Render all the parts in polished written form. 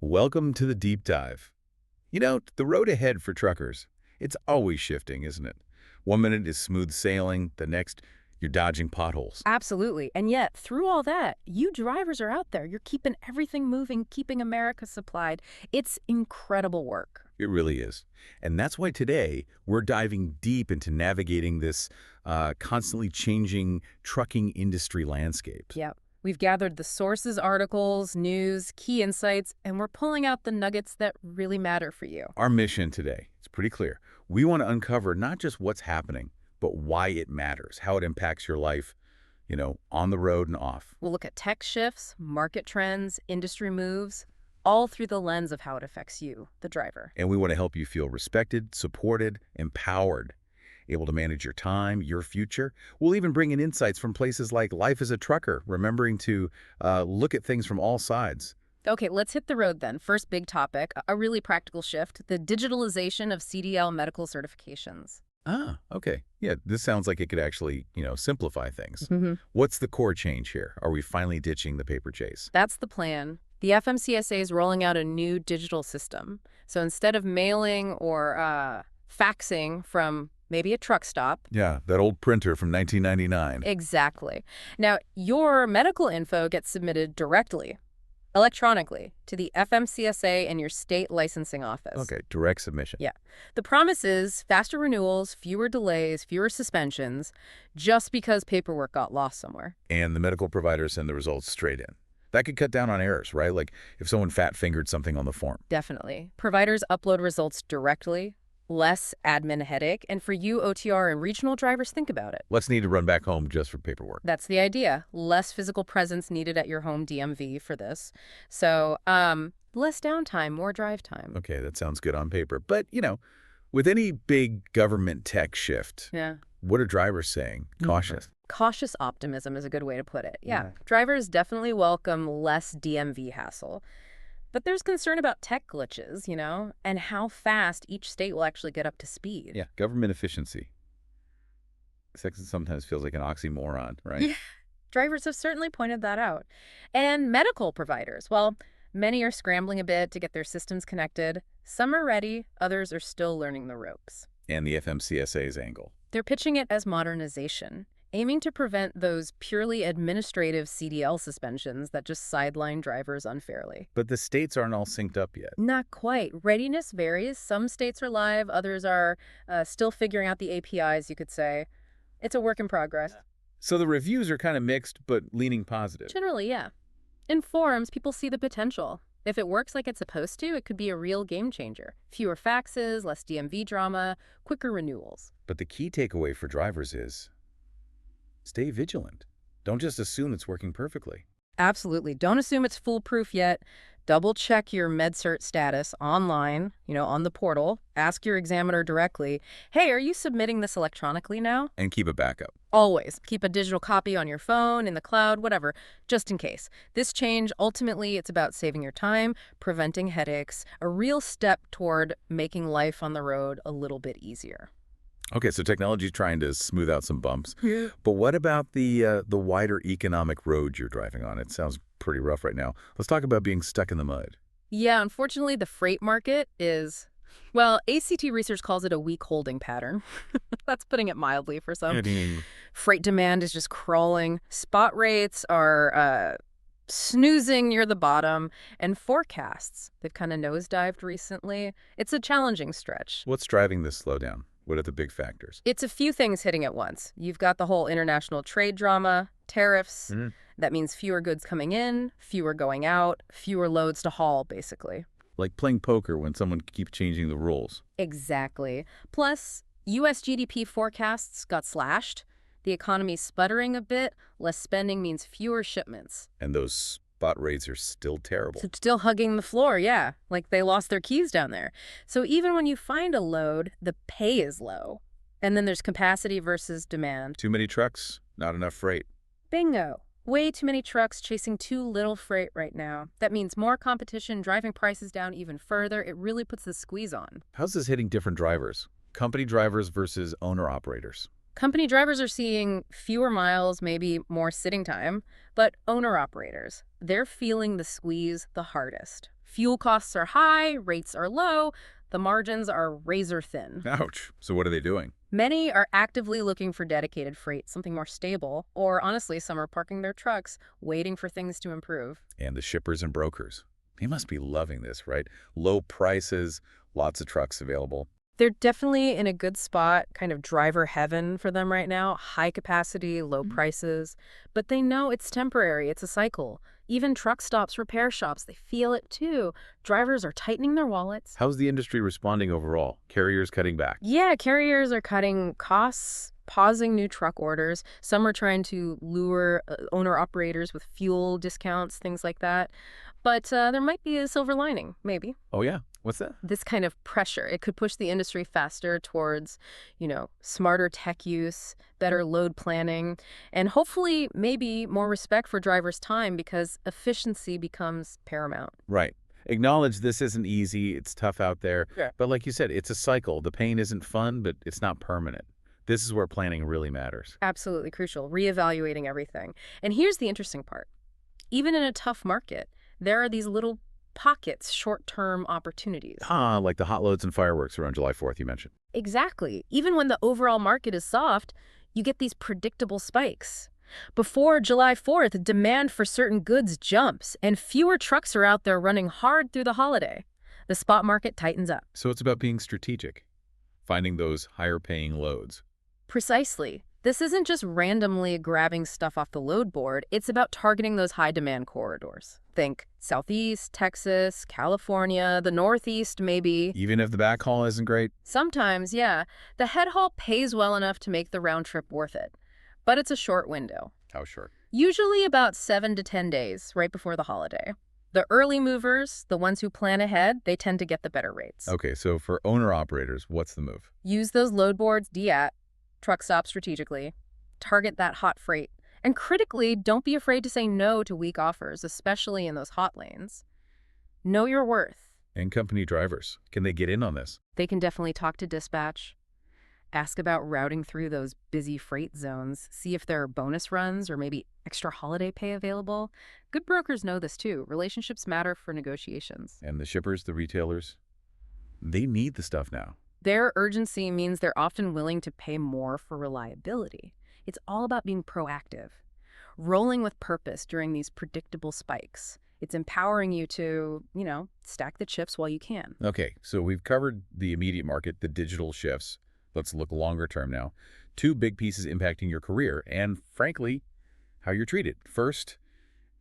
Welcome to the deep dive. The road ahead for truckers, it's always shifting, isn't it? One minute is smooth sailing, the next, you're dodging potholes. Absolutely. And yet, through all that, you drivers are out there. You're keeping everything moving, keeping America supplied. It's incredible work. It really is. And that's why today we're diving deep into navigating this constantly changing trucking industry landscape. Yep. We've gathered the sources, articles, news, key insights, and we're pulling out the nuggets that really matter for you. Our mission today, it's pretty clear. We want to uncover not just what's happening, but why it matters, how it impacts your life, on the road and off. We'll look at tech shifts, market trends, industry moves, all through the lens of how it affects you, the driver. And we want to help you feel respected, supported, empowered, able to manage your time, your future. We'll even bring in insights from places like Life as a Trucker, remembering to look at things from all sides. Okay, let's hit the road then. First big topic, a really practical shift, the digitalization of CDL medical certifications. Ah, okay. Yeah, this sounds like it could actually, simplify things. hmm What's the core change here? Are we finally ditching the paper chase? That's the plan. The FMCSA is rolling out a new digital system. So instead of mailing or faxing from maybe a truck stop. Yeah, that old printer from 1999. Exactly. Now, your medical info gets submitted directly, electronically, to the FMCSA and your state licensing office. Okay, direct submission. Yeah. The promise is faster renewals, fewer delays, fewer suspensions, just because paperwork got lost somewhere. And the medical providers send the results straight in. That could cut down on errors, right? Like if someone fat-fingered something on the form. Definitely. Providers upload results directly, less admin headache, and for you OTR and regional drivers, think about it. Let's need to run back home just for paperwork. That's the idea. Less physical presence needed at your home DMV for this. So, less downtime, more drive time. Okay, that sounds good on paper. But, with any big government tech shift, Yeah. what are drivers saying? Cautious. Cautious optimism is a good way to put it. Yeah. Yeah. Drivers definitely welcome less DMV hassle. But there's concern about tech glitches, and how fast each state will actually get up to speed. Yeah, government efficiency. Sex sometimes feels like an oxymoron, right? Yeah. Drivers have certainly pointed that out. And medical providers, well, many are scrambling a bit to get their systems connected. Some are ready, others are still learning the ropes. And the FMCSA's angle. They're pitching it as modernization, aiming to prevent those purely administrative CDL suspensions that just sideline drivers unfairly. But the states aren't all synced up yet. Not quite. Readiness varies. Some states are live, others are still figuring out the APIs, you could say. It's a work in progress. So the reviews are kind of mixed, but leaning positive. Generally, yeah. In forums, people see the potential. If it works like it's supposed to, it could be a real game changer. Fewer faxes, less DMV drama, quicker renewals. But the key takeaway for drivers is stay vigilant. Don't just assume it's working perfectly. Absolutely. Don't assume it's foolproof yet. Double check your MedCert status online, on the portal. Ask your examiner directly, hey, are you submitting this electronically now? And keep a backup. Always. Keep a digital copy on your phone, in the cloud, whatever, just in case. This change, ultimately, it's about saving your time, preventing headaches, a real step toward making life on the road a little bit easier. Okay, so technology's trying to smooth out some bumps. Yeah. But what about the wider economic road you're driving on? It sounds pretty rough right now. Let's talk about being stuck in the mud. Yeah, unfortunately, the freight market is, well, ACT research calls it a weak holding pattern. That's putting it mildly for some. Freight demand is just crawling. Spot rates are snoozing near the bottom. And forecasts, they've kind of nosedived recently. It's a challenging stretch. What's driving this slowdown? What are the big factors? It's a few things hitting at once. You've got the whole international trade drama, tariffs. That means fewer goods coming in, fewer going out, fewer loads to haul, basically. Like playing poker when someone keeps changing the rules. Exactly. Plus, U.S. GDP forecasts got slashed. The economy's sputtering a bit. Less spending means fewer shipments. And those spot rates are still terrible. So still hugging the floor, yeah. Like they lost their keys down there. So even when you find a load, the pay is low. And then there's capacity versus demand. Too many trucks, not enough freight. Bingo. Way too many trucks chasing too little freight right now. That means more competition, driving prices down even further. It really puts the squeeze on. How's this hitting different drivers? Company drivers versus owner-operators. Company drivers are seeing fewer miles, maybe more sitting time, but owner-operators, they're feeling the squeeze the hardest. Fuel costs are high, rates are low, the margins are razor thin. Ouch. So what are they doing? Many are actively looking for dedicated freight, something more stable, or honestly, some are parking their trucks, waiting for things to improve. And the shippers and brokers. They must be loving this, right? Low prices, lots of trucks available. They're definitely in a good spot, kind of driver heaven for them right now. High capacity, low prices. But they know it's temporary, it's a cycle. Even truck stops, repair shops, they feel it too. Drivers are tightening their wallets. How's the industry responding overall? Carriers cutting back? Yeah, carriers are cutting costs, pausing new truck orders. Some are trying to lure owner-operators with fuel discounts, things like that. But there might be a silver lining, maybe. Oh, yeah. What's that? This kind of pressure, it could push the industry faster towards, smarter tech use, better load planning, and hopefully maybe more respect for drivers' time because efficiency becomes paramount. Right. Acknowledge this isn't easy. It's tough out there. Yeah. But like you said, it's a cycle. The pain isn't fun, but it's not permanent. This is where planning really matters. Absolutely crucial, reevaluating everything. And here's the interesting part. Even in a tough market, there are these little pockets, short-term opportunities. Like the hot loads and fireworks around July 4th you mentioned. Exactly. Even when the overall market is soft, you get these predictable spikes. Before July 4th, demand for certain goods jumps, and fewer trucks are out there running hard through the holiday. The spot market tightens up. So it's about being strategic, finding those higher-paying loads. Precisely. This isn't just randomly grabbing stuff off the load board. It's about targeting those high-demand corridors. Think Southeast, Texas, California, the Northeast, maybe. Even if the backhaul isn't great? Sometimes, yeah. The head haul pays well enough to make the round trip worth it. But it's a short window. How short? Usually about 7 to 10 days, right before the holiday. The early movers, the ones who plan ahead, they tend to get the better rates. Okay, so for owner-operators, what's the move? Use those load boards, truck stop strategically. Target that hot freight. And critically, don't be afraid to say no to weak offers, especially in those hot lanes. Know your worth. And company drivers, can they get in on this? They can definitely talk to dispatch. Ask about routing through those busy freight zones. See if there are bonus runs or maybe extra holiday pay available. Good brokers know this too. Relationships matter for negotiations. And the shippers, the retailers, they need the stuff now. Their urgency means they're often willing to pay more for reliability. It's all about being proactive, rolling with purpose during these predictable spikes. It's empowering you to, stack the chips while you can. Okay, so we've covered the immediate market, the digital shifts. Let's look longer term now. 2 big pieces impacting your career and, frankly, how you're treated. First,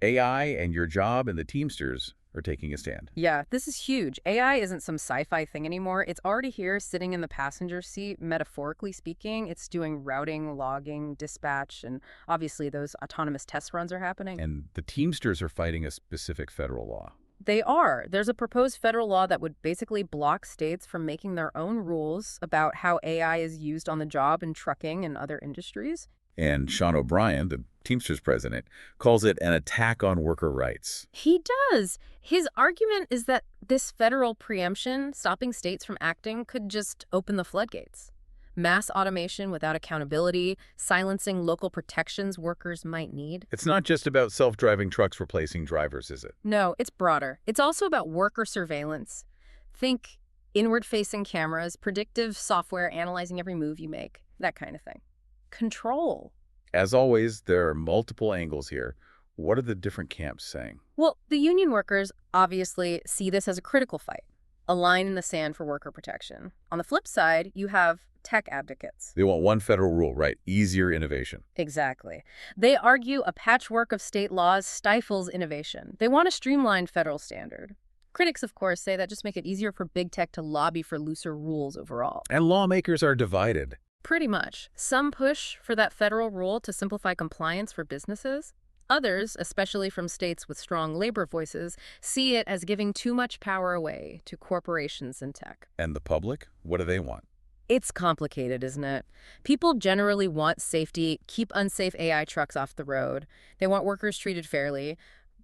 AI and your job and the Teamsters are taking a stand. Yeah, this is huge. AI isn't some sci-fi thing anymore. It's already here, sitting in the passenger seat, metaphorically speaking. It's doing routing, logging, dispatch, and obviously those autonomous test runs are happening. And the Teamsters are fighting a specific federal law. They are. There's a proposed federal law that would basically block states from making their own rules about how AI is used on the job in trucking and other industries. And Sean O'Brien, the Teamsters president, calls it an attack on worker rights. He does. His argument is that this federal preemption, stopping states from acting, could just open the floodgates. Mass automation without accountability, silencing local protections workers might need. It's not just about self-driving trucks replacing drivers, is it? No, it's broader. It's also about worker surveillance. Think inward-facing cameras, predictive software analyzing every move you make, that kind of thing. Control. As always, there are multiple angles here. What are the different camps saying? Well, the union workers obviously see this as a critical fight, a line in the sand for worker protection. On the flip side, you have tech advocates. They want one federal rule, right? Easier innovation. Exactly. They argue a patchwork of state laws stifles innovation. They want a streamlined federal standard. Critics, of course, say that just make it easier for big tech to lobby for looser rules overall. And lawmakers are divided. Pretty much. Some push for that federal rule to simplify compliance for businesses. Others, especially from states with strong labor voices, see it as giving too much power away to corporations and tech. And the public? What do they want? It's complicated, isn't it? People generally want safety, keep unsafe AI trucks off the road. They want workers treated fairly.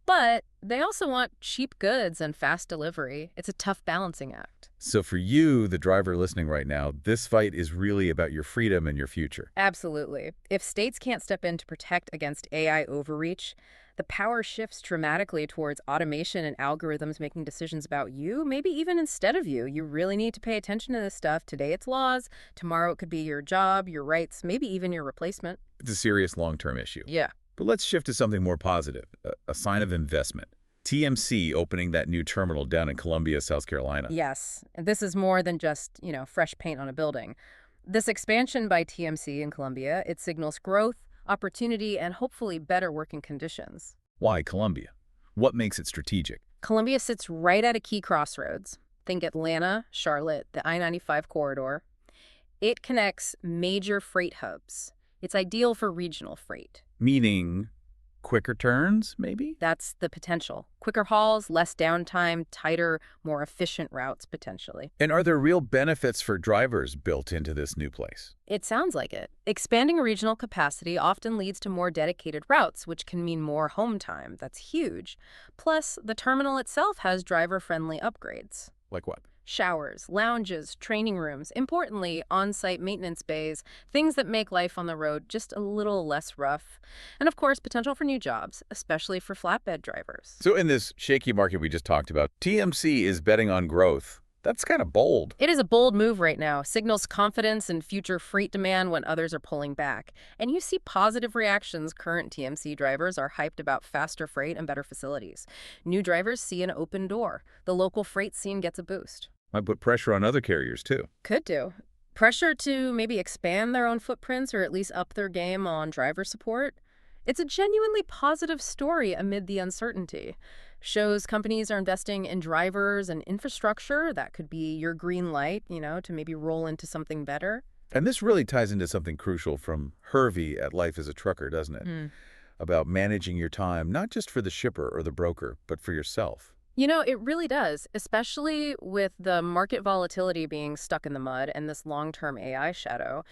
But they also want cheap goods and fast delivery. It's a tough balancing act. So for you, the driver listening right now, this fight is really about your freedom and your future. Absolutely. If states can't step in to protect against AI overreach, the power shifts dramatically towards automation and algorithms making decisions about you, maybe even instead of you. You really need to pay attention to this stuff. Today it's laws, tomorrow it could be your job, your rights, maybe even your replacement. It's a serious long-term issue. Yeah. But let's shift to something more positive, a sign of investment. TMC opening that new terminal down in Columbia, South Carolina. Yes. And this is more than just, fresh paint on a building. This expansion by TMC in Columbia, it signals growth, opportunity, and hopefully better working conditions. Why Columbia? What makes it strategic? Columbia sits right at a key crossroads. Think Atlanta, Charlotte, the I-95 corridor. It connects major freight hubs. It's ideal for regional freight. Meaning quicker turns, maybe? That's the potential. Quicker hauls, less downtime, tighter, more efficient routes, potentially. And are there real benefits for drivers built into this new place? It sounds like it. Expanding regional capacity often leads to more dedicated routes, which can mean more home time. That's huge. Plus, the terminal itself has driver-friendly upgrades. Like what? Showers, lounges, training rooms, importantly, on-site maintenance bays, things that make life on the road just a little less rough. And of course, potential for new jobs, especially for flatbed drivers. So in this shaky market we just talked about, TMC is betting on growth. That's kind of bold. It is a bold move right now, signals confidence in future freight demand when others are pulling back. And you see positive reactions. Current TMC drivers are hyped about faster freight and better facilities. New drivers see an open door. The local freight scene gets a boost. Might put pressure on other carriers, too. Could do. Pressure to maybe expand their own footprints or at least up their game on driver support. It's a genuinely positive story amid the uncertainty. Shows companies are investing in drivers and infrastructure. That could be your green light, to maybe roll into something better. And this really ties into something crucial from Hervey at Life as a Trucker, doesn't it? About managing your time, not just for the shipper or the broker, but for yourself. It really does, especially with the market volatility being stuck in the mud and this long-term AI shadow.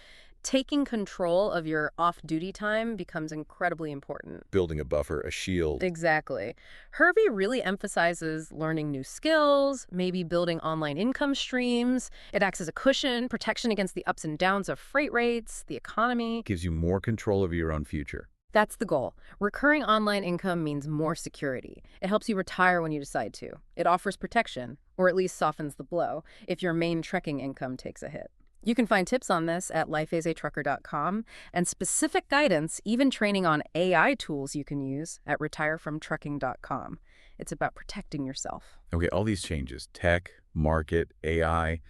Taking control of your off-duty time becomes incredibly important. Building a buffer, a shield. Exactly. Hervey really emphasizes learning new skills, maybe building online income streams. It acts as a cushion, protection against the ups and downs of freight rates, the economy. Gives you more control over your own future. That's the goal. Recurring online income means more security. It helps you retire when you decide to. It offers protection, or at least softens the blow, if your main trekking income takes a hit. You can find tips on this at lifeasatrucker.com and specific guidance, even training on AI tools you can use at retirefromtrucking.com. It's about protecting yourself. Okay, all these changes, tech, market, AI,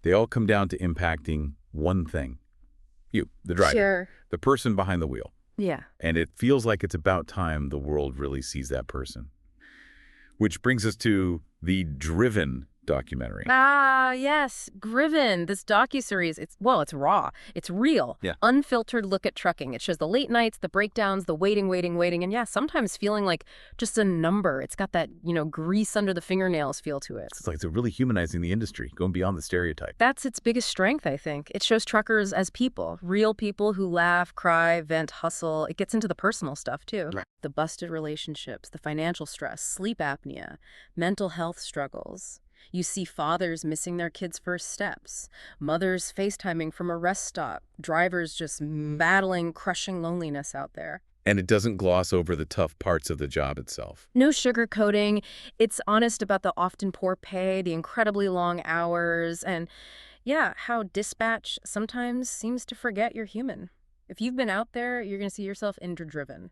they all come down to impacting one thing. You, the driver. Sure. The person behind the wheel. Yeah. And it feels like it's about time the world really sees that person. Which brings us to the Driven documentary. Ah, yes. Driven, this docuseries, it's raw. It's real. Yeah. Unfiltered look at trucking. It shows the late nights, the breakdowns, the waiting, and yeah, sometimes feeling like just a number. It's got that, grease under the fingernails feel to it. It's like it's really humanizing the industry, going beyond the stereotype. That's its biggest strength, I think. It shows truckers as people, real people who laugh, cry, vent, hustle. It gets into the personal stuff, too. Right. The busted relationships, the financial stress, sleep apnea, mental health struggles. You see fathers missing their kids' first steps, mothers FaceTiming from a rest stop, drivers just battling crushing loneliness out there. And it doesn't gloss over the tough parts of the job itself. No sugarcoating. It's honest about the often poor pay, the incredibly long hours, and yeah, how dispatch sometimes seems to forget you're human. If you've been out there, you're going to see yourself in Driven.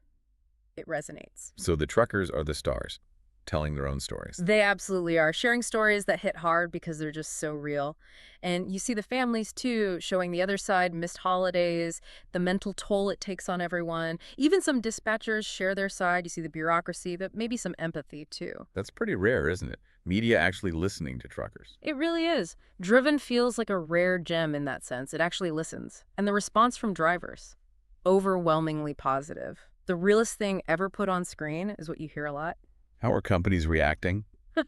It resonates. So the truckers are the stars, telling their own stories. They absolutely are, sharing stories that hit hard because they're just so real. And you see the families, too, showing the other side, missed holidays, the mental toll it takes on everyone. Even some dispatchers share their side. You see the bureaucracy, but maybe some empathy, too. That's pretty rare, isn't it? Media actually listening to truckers. It really is. Driven feels like a rare gem in that sense. It actually listens. And the response from drivers, overwhelmingly positive. The realest thing ever put on screen is what you hear a lot. How are companies reacting?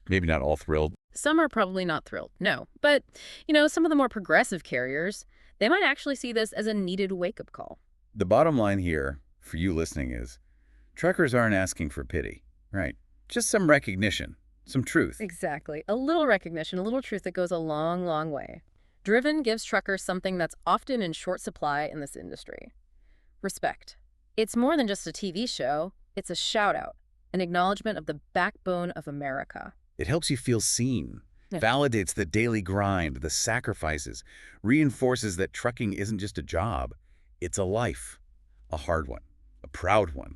Maybe not all thrilled. Some are probably not thrilled, no. But, some of the more progressive carriers, they might actually see this as a needed wake-up call. The bottom line here, for you listening, is truckers aren't asking for pity, right? Just some recognition, some truth. Exactly. A little recognition, a little truth that goes a long, long way. Driven gives truckers something that's often in short supply in this industry: respect. It's more than just a TV show, it's a shout out, an acknowledgement of the backbone of America. It helps you feel seen, Yeah. validates the daily grind, the sacrifices, reinforces that trucking isn't just a job, it's a life, a hard one, a proud one,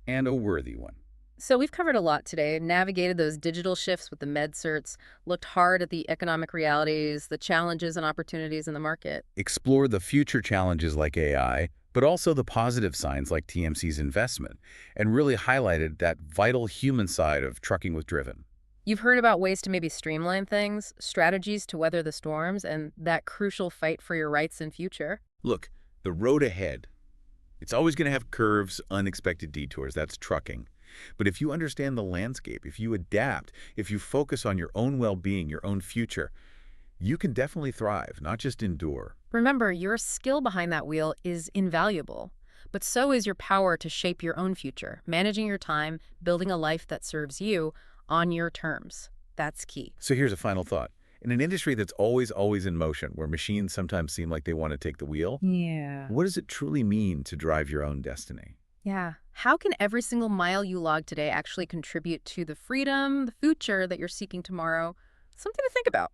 and a worthy one. So we've covered a lot today, navigated those digital shifts with the certs, looked hard at the economic realities, the challenges and opportunities in the market. Explore the future challenges like AI, but also the positive signs like TMC's investment, and really highlighted that vital human side of trucking with Driven. You've heard about ways to maybe streamline things, strategies to weather the storms, and that crucial fight for your rights and future. Look, the road ahead. It's always going to have curves, unexpected detours. That's trucking. But if you understand the landscape, if you adapt, if you focus on your own well-being, your own future, you can definitely thrive, not just endure. Remember, your skill behind that wheel is invaluable, but so is your power to shape your own future, managing your time, building a life that serves you on your terms. That's key. So here's a final thought. In an industry that's always in motion, where machines sometimes seem like they want to take the wheel, Yeah. what does it truly mean to drive your own destiny? Yeah. How can every single mile you log today actually contribute to the freedom, the future that you're seeking tomorrow? Something to think about.